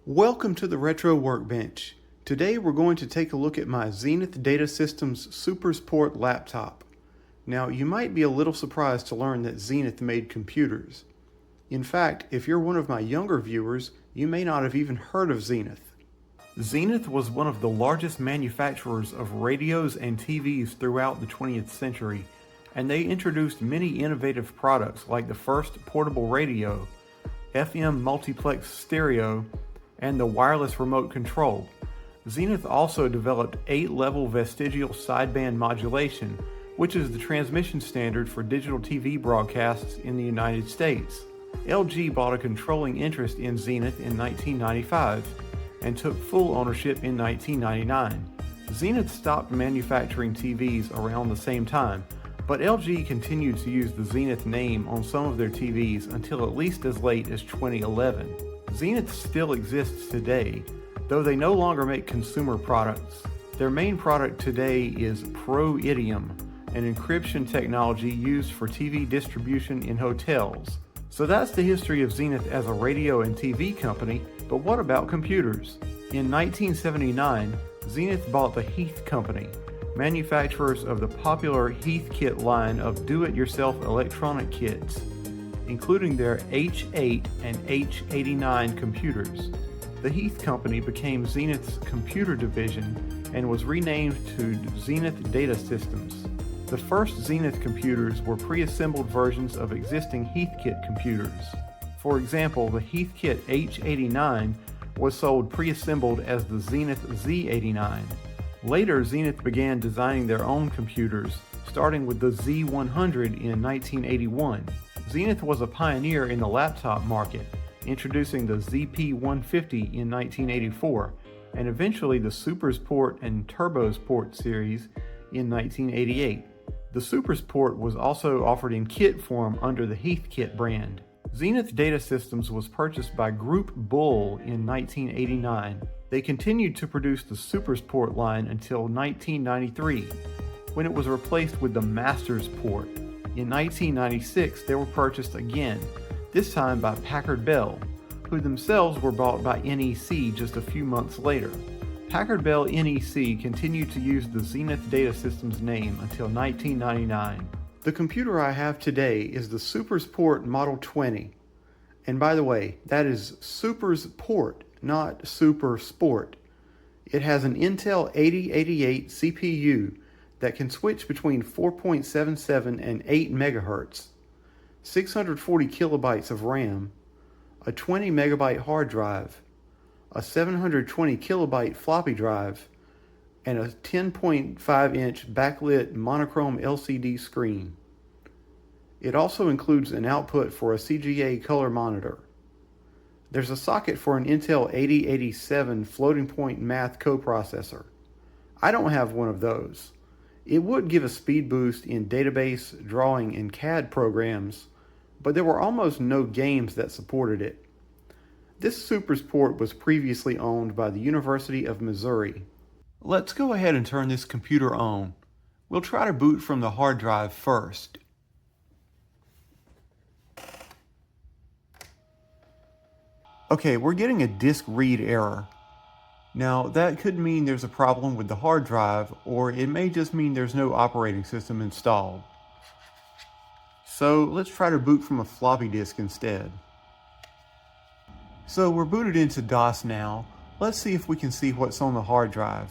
Welcome to the Retro Workbench. Today we're going to take a look at my Zenith Data Systems SupersPort laptop. Now you might be a little surprised to learn that Zenith made computers. In fact, if you're one of my younger viewers, you may not have even heard of Zenith. Zenith was one of the largest manufacturers of radios and TVs throughout the 20th century, and they introduced many innovative products like the first portable radio, FM multiplex stereo, and the wireless remote control. Zenith also developed 8-level vestigial sideband modulation, which is the transmission standard for digital TV broadcasts in the United States. LG bought a controlling interest in Zenith in 1995 and took full ownership in 1999. Zenith stopped manufacturing TVs around the same time, but LG continued to use the Zenith name on some of their TVs until at least as late as 2011. Zenith still exists today, though they no longer make consumer products. Their main product today is ProIdiom, an encryption technology used for TV distribution in hotels. So that's the history of Zenith as a radio and TV company, but what about computers? In 1979, Zenith bought the Heath Company, manufacturers of the popular Heathkit line of do-it-yourself electronic kits, including their H8 and H89 computers. The Heath Company became Zenith's computer division and was renamed to Zenith Data Systems. The first Zenith computers were pre-assembled versions of existing Heathkit computers. For example, the Heathkit H89 was sold pre-assembled as the Zenith Z89. Later, Zenith began designing their own computers, starting with the Z100 in 1981. Zenith was a pioneer in the laptop market, introducing the ZP150 in 1984, and eventually the SupersPort and TurboSport series in 1988. The SupersPort was also offered in kit form under the Heathkit brand. Zenith Data Systems was purchased by Group Bull in 1989. They continued to produce the SupersPort line until 1993, when it was replaced with the MastersPort. In 1996, they were purchased again, this time by Packard Bell, who themselves were bought by NEC just a few months later. Packard Bell NEC continued to use the Zenith Data Systems name until 1999. The computer I have today is the SupersPort Model 20. And by the way, that is SupersPort, not SuperSport. It has an Intel 8088 CPU that can switch between 4.77 and 8 MHz, 640 kilobytes of RAM, a 20 megabyte hard drive, a 720 kilobyte floppy drive, and a 10.5 inch backlit monochrome LCD screen. It also includes an output for a CGA color monitor. There's a socket for an Intel 8087 floating point math coprocessor. I don't have one of those. It would give a speed boost in database, drawing, and CAD programs, but there were almost no games that supported it. This SupersPort was previously owned by the University of Missouri. Let's go ahead and turn this computer on. We'll try to boot from the hard drive first. Okay, we're getting a disk read error. Now, that could mean there's a problem with the hard drive, or it may just mean there's no operating system installed. So let's try to boot from a floppy disk instead. So we're booted into DOS now. Let's see if we can see what's on the hard drive.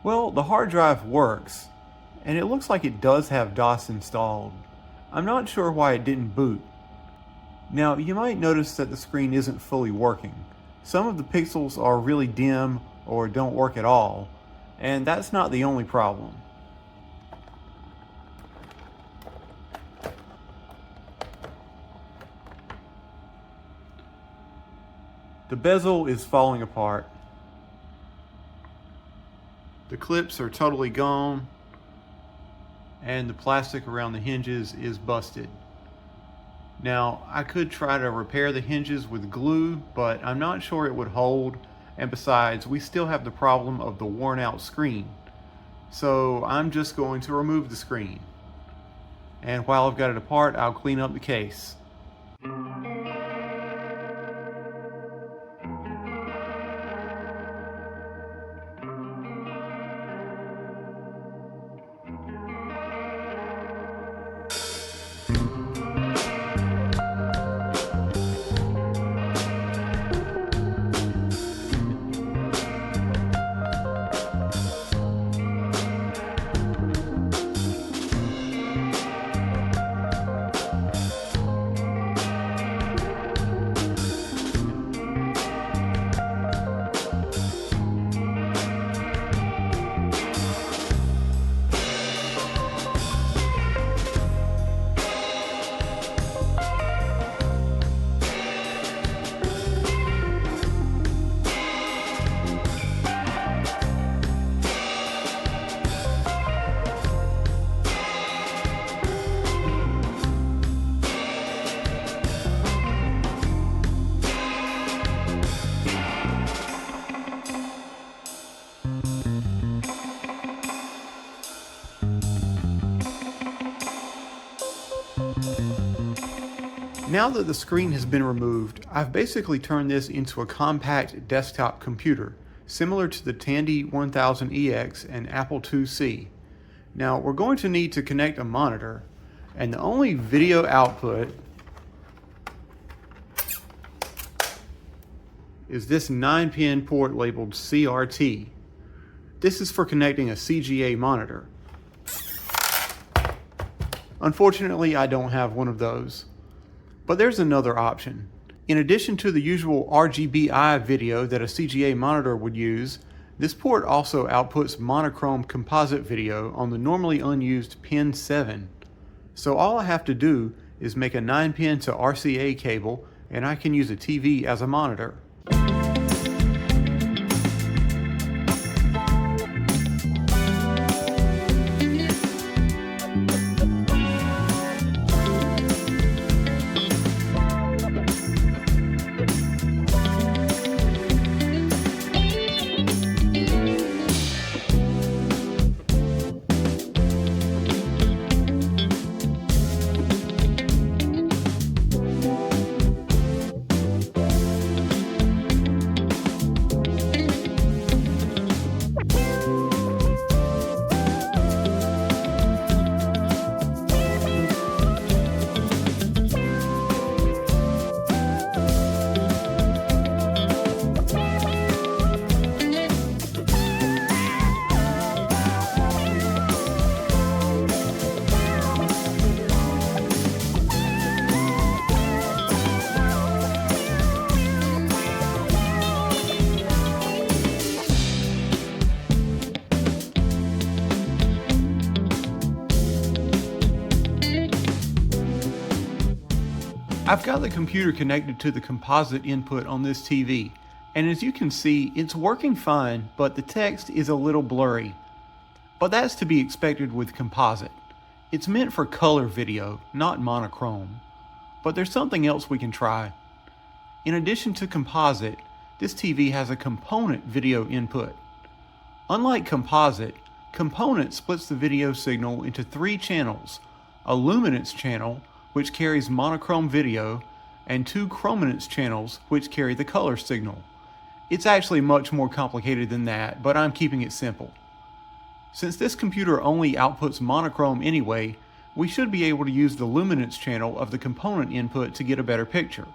Well, the hard drive works, and it looks like it does have DOS installed. I'm not sure why it didn't boot. Now, you might notice that the screen isn't fully working. Some of the pixels are really dim or don't work at all, and that's not the only problem. The bezel is falling apart. The clips are totally gone, and the plastic around the hinges is busted. Now, I could try to repair the hinges with glue, but I'm not sure it would hold, And besides, we still have the problem of the worn out screen. So I'm just going to remove the screen. And while I've got it apart, I'll clean up the case. Now that the screen has been removed, I've basically turned this into a compact desktop computer, similar to the Tandy 1000EX and Apple IIc. Now we're going to need to connect a monitor, and the only video output is this 9-pin port labeled CRT. This is for connecting a CGA monitor. Unfortunately, I don't have one of those. But there's another option. In addition to the usual RGBI video that a CGA monitor would use, this port also outputs monochrome composite video on the normally unused pin 7. So all I have to do is make a 9-pin to RCA cable, and I can use a TV as a monitor. I've got the computer connected to the composite input on this TV, and as you can see, it's working fine, but the text is a little blurry. But that's to be expected with composite. It's meant for color video, not monochrome. But there's something else we can try. In addition to composite, this TV has a component video input. Unlike composite, component splits the video signal into 3 channels: a luminance channel, which carries monochrome video, and 2 chrominance channels, which carry the color signal. It's actually much more complicated than that, but I'm keeping it simple. Since this computer only outputs monochrome anyway, we should be able to use the luminance channel of the component input to get a better picture.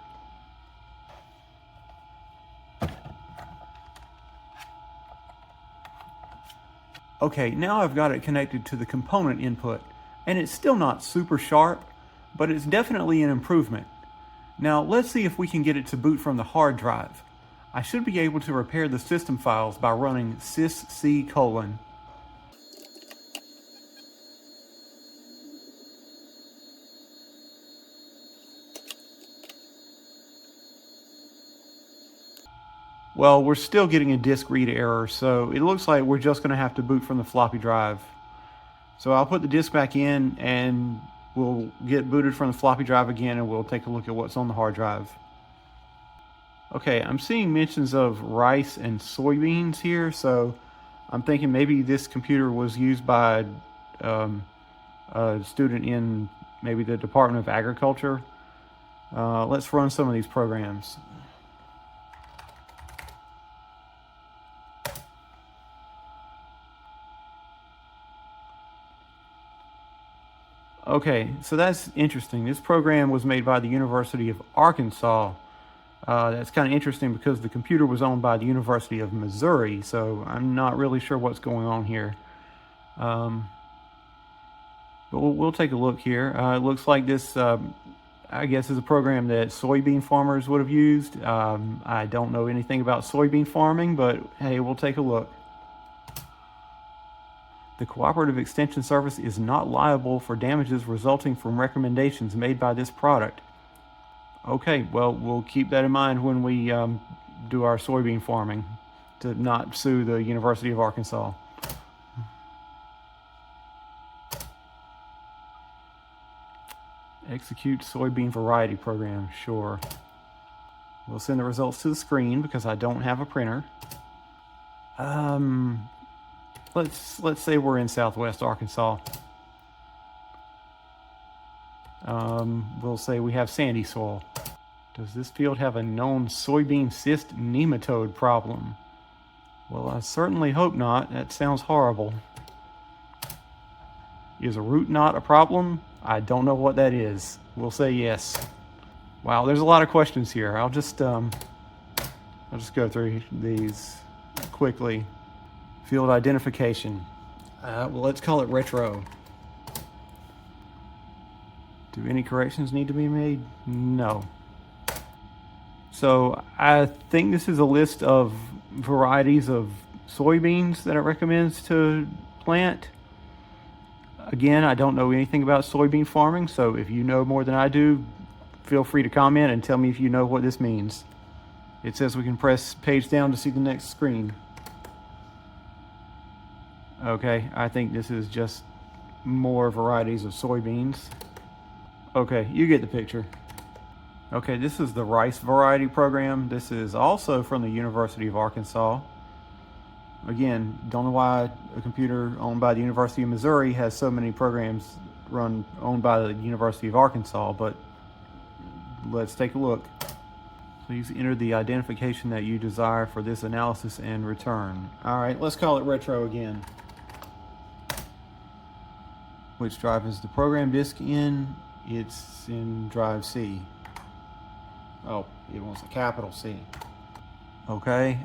Okay, now I've got it connected to the component input, and it's still not super sharp, but it's definitely an improvement. Now let's see if we can get it to boot from the hard drive. I should be able to repair the system files by running sysc:. Well, we're still getting a disk read error, so it looks like we're just going to have to boot from the floppy drive. So I'll put the disk back in and we'll get booted from the floppy drive again, and we'll take a look at what's on the hard drive. Okay, I'm seeing mentions of rice and soybeans here, so I'm thinking maybe this computer was used by um, a student in maybe the Department of Agriculture. Let's run some of these programs. Okay, so that's interesting. This program was made by the University of Arkansas. That's kind of interesting because the computer was owned by the University of Missouri, so I'm not really sure what's going on here. But we'll take a look here. It looks like this, I guess, is a program that soybean farmers would have used. I don't know anything about soybean farming, but hey, we'll take a look. The Cooperative Extension Service is not liable for damages resulting from recommendations made by this product. Okay, well, we'll keep that in mind when we do our soybean farming to not sue the University of Arkansas. Execute soybean variety program, sure. We'll send the results to the screen because I don't have a printer. Let's say we're in Southwest Arkansas. We'll say we have sandy soil. Does this field have a known soybean cyst nematode problem? Well, I certainly hope not. That sounds horrible. Is a root knot a problem? I don't know what that is. We'll say yes. Wow, there's a lot of questions here. I'll just go through these quickly. Field identification. Well, let's call it retro. Do any corrections need to be made? No. So I think this is a list of varieties of soybeans that it recommends to plant. Again, I don't know anything about soybean farming, so if you know more than I do, feel free to comment and tell me if you know what this means. It says we can press page down to see the next screen. Okay, I think this is just more varieties of soybeans. Okay, you get the picture. Okay, this is the rice variety program. This is also from the University of Arkansas. Again, don't know why a computer owned by the University of Missouri has so many programs owned by the University of Arkansas, but let's take a look. Please enter the identification that you desire for this analysis and return. All right, let's call it retro again. Which drive is the program disk in? It's in drive C. Oh, it wants a capital C. Okay,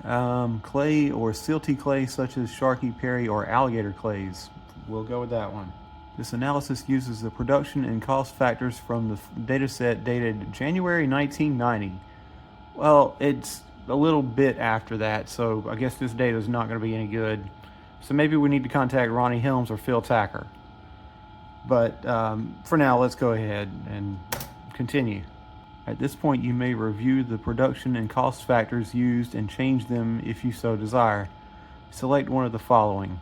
clay or silty clay such as Sharkey, Perry, or alligator clays. We'll go with that one. This analysis uses the production and cost factors from the data set dated January 1990. Well, it's a little bit after that, so I guess this data is not going to be any good. So maybe we need to contact Ronnie Helms or Phil Tacker. But for now, let's go ahead and continue. At this point, you may review the production and cost factors used and change them if you so desire. Select one of the following.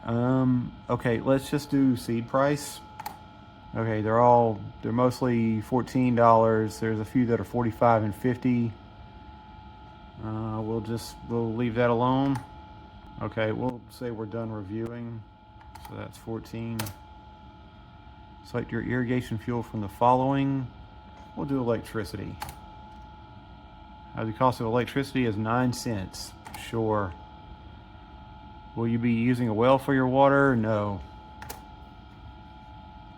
Okay, let's just do seed price. Okay, they're mostly $14. There's a few that are $45 and $50. We'll leave that alone. Okay, we'll say we're done reviewing. So that's 14. Select your irrigation fuel from the following. We'll do electricity. The cost of electricity is 9 cents. Sure. Will you be using a well for your water? No.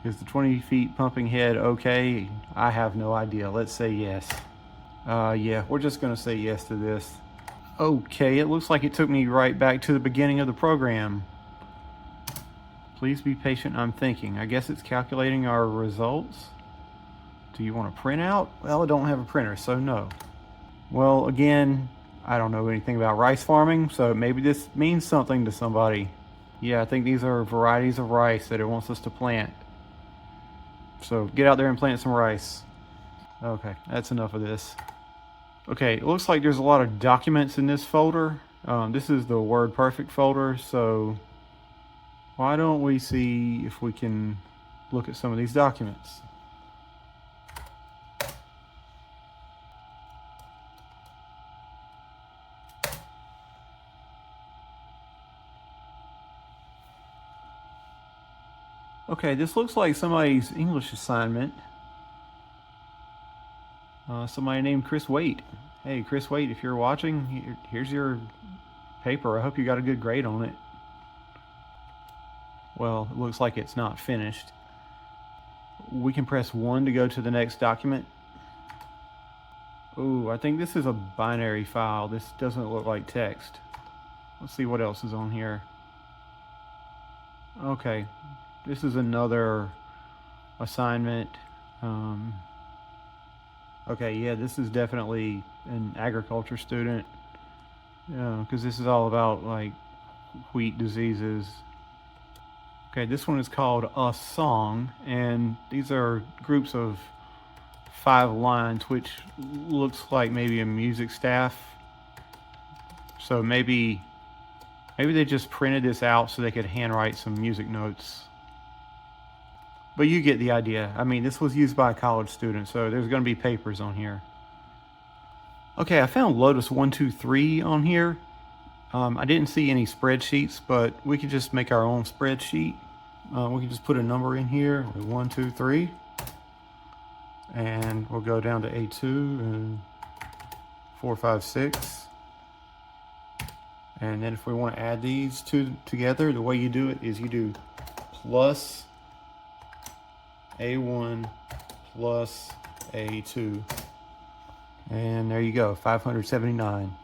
Is the 20 feet pumping head okay? I have no idea. Let's say yes. Yeah, we're just going to say yes to this. Okay, it looks like it took me right back to the beginning of the program. Please be patient, I'm thinking. I guess it's calculating our results. Do you want a printout? Well, I don't have a printer, so no. Well, again, I don't know anything about rice farming, so maybe this means something to somebody. Yeah, I think these are varieties of rice that it wants us to plant. So get out there and plant some rice. Okay, that's enough of this. Okay, it looks like there's a lot of documents in this folder. This is the WordPerfect folder, so why don't we see if we can look at some of these documents. Okay, this looks like somebody's English assignment. Somebody named Chris Waite. Hey, Chris Waite, if you're watching, here's your paper. I hope you got a good grade on it. Well, it looks like it's not finished. We can press 1 to go to the next document. Ooh, I think this is a binary file. This doesn't look like text. Let's see what else is on here. Okay, this is another assignment. Okay, yeah, this is definitely an agriculture student. Because this is all about like wheat diseases. Okay, this one is called A Song, and these are groups of 5 lines, which looks like maybe a music staff. So maybe they just printed this out so they could handwrite some music notes. But you get the idea. I mean, this was used by a college student, so there's going to be papers on here. Okay, I found Lotus 123 on here. I didn't see any spreadsheets, but we could just make our own spreadsheet. We can just put a number in here, 1, 2, 3. And we'll go down to A2 and 4, 5, 6. And then if we want to add these two together, the way you do it is you do plus A1 plus A2. And there you go, 579.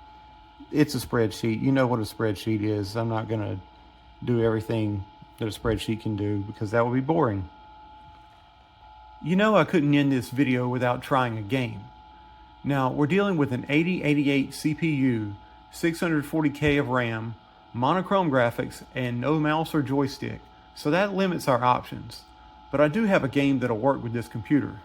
It's a spreadsheet. You know what a spreadsheet is. I'm not going to do everything that a spreadsheet can do because that would be boring. You know I couldn't end this video without trying a game. Now, we're dealing with an 8088 CPU, 640K of RAM, monochrome graphics, and no mouse or joystick, so that limits our options. But I do have a game that'll work with this computer.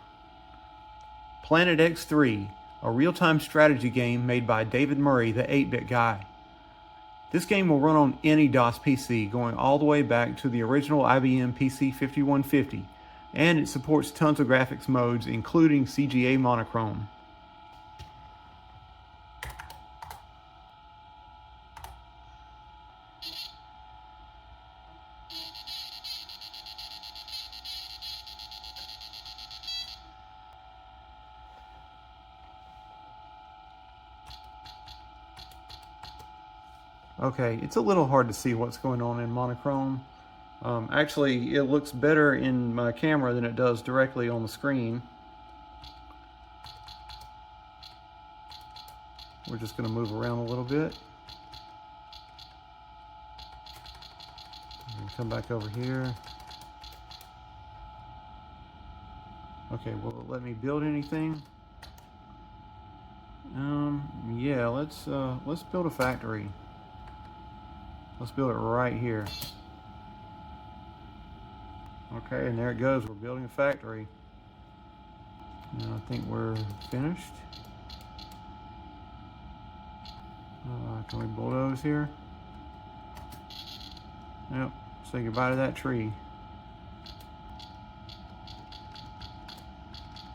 Planet X3, a real-time strategy game made by David Murray, the 8-bit guy. This game will run on any DOS PC, going all the way back to the original IBM PC 5150, and it supports tons of graphics modes, including CGA monochrome. Okay, it's a little hard to see what's going on in monochrome. Actually, it looks better in my camera than it does directly on the screen. We're just going to move around a little bit. And come back over here. Okay, will it let me build anything? Yeah, let's build a factory. Let's build it right here. Okay, and there it goes. We're building a factory. Now I think we're finished. Can we bulldoze here? Yep, say goodbye to that tree.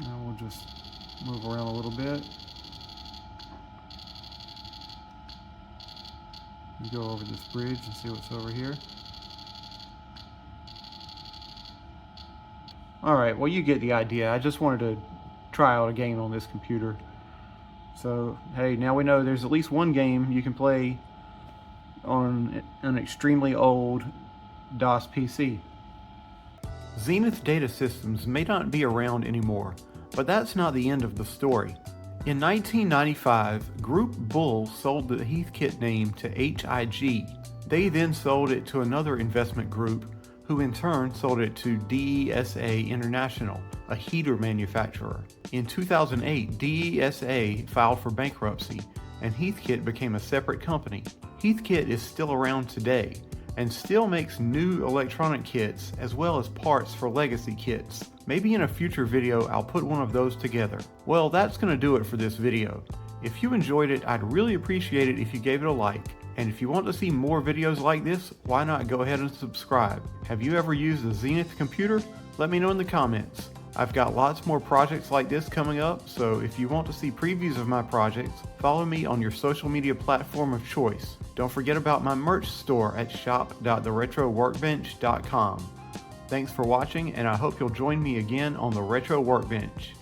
Now we'll just move around a little bit. Go over this bridge and see what's over here. Alright, well you get the idea. I just wanted to try out a game on this computer. So, hey, now we know there's at least one game you can play on an extremely old DOS PC. Zenith Data Systems may not be around anymore, but that's not the end of the story. In 1995, Group Bull sold the Heathkit name to HIG. They then sold it to another investment group, who in turn sold it to DESA International, a heater manufacturer. In 2008, DESA filed for bankruptcy, and Heathkit became a separate company. Heathkit is still around today, and still makes new electronic kits as well as parts for legacy kits. Maybe in a future video I'll put one of those together. Well, that's going to do it for this video. If you enjoyed it, I'd really appreciate it if you gave it a like. And if you want to see more videos like this, why not go ahead and subscribe? Have you ever used a Zenith computer? Let me know in the comments. I've got lots more projects like this coming up, so if you want to see previews of my projects, follow me on your social media platform of choice. Don't forget about my merch store at shop.theretroworkbench.com. Thanks for watching, and I hope you'll join me again on the Retro Workbench.